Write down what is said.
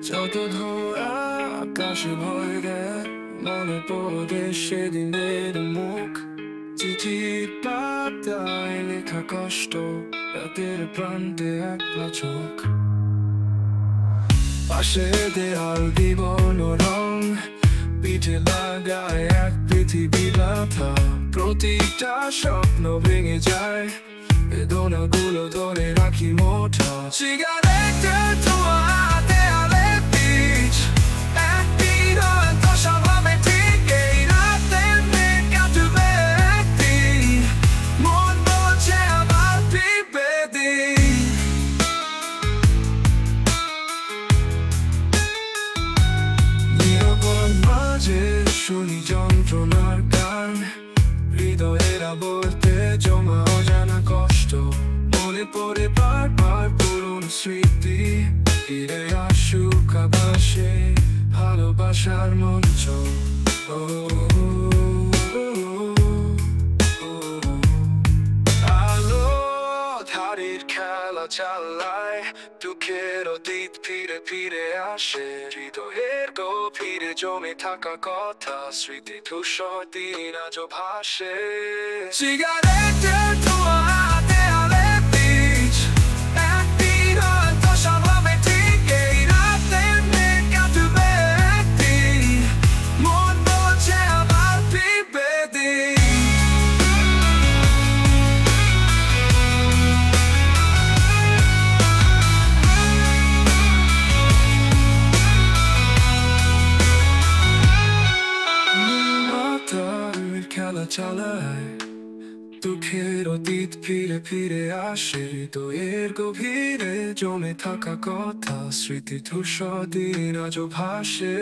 যত ধোয়া আকাশে ভরে মনে পড়ে সেদিনের মুখ, চিঠির পাতায় লেখা কষ্ট, রাতের প্রান্তে একলা চোখ। পাশে দেয়াল বিভিন্ন রং, পিঠে লাগায় এক পৃথিবী ব্যথা। প্রতিটা স্বপ্ন ভেঙে যায়, বেদনাগুলো ধরে রাখি মোটা। সিগারেটের ধোঁয়া দেয়ালে পিচ, একদিন হয়তো সব হবে ঠিক। এই রাতের মেঘ কাটবে একদিন, মন বলছে আবার ফিরবে দিন। নীরবতার মাঝে শুনি যন্ত্রণার গান, হৃদয়েরা বলতে জমা অজানা কষ্ট। মনে পড়ে বারবার পুরনো স্মৃতি, ফিরে আসুক আবার সে ভালোবাসার মঞ্চ। ও, আলো ধারের খেলা চালায়, দুঃখের অতীত ফিরে ফিরে আসে। হৃদয়ের গভীরে জমে থাকা কথা, স্মৃতি ধূসর দিন আজও ভাসে। সিগারেটের ধোঁয়া দেয়ালে পিচ, একদিন হয়তো সব হবে ঠিক। এই রাতের মেঘ কাটবে একদিন, মন বলছে আবার ফিরবে দিন। তারের খেলা চালায়, দুঃখের অতীত ফিরে ফিরে আসে। হৃদয়ের গভীরে জমে থাকা কথা, স্মৃতি ধূসর দিন আজও ভাসে।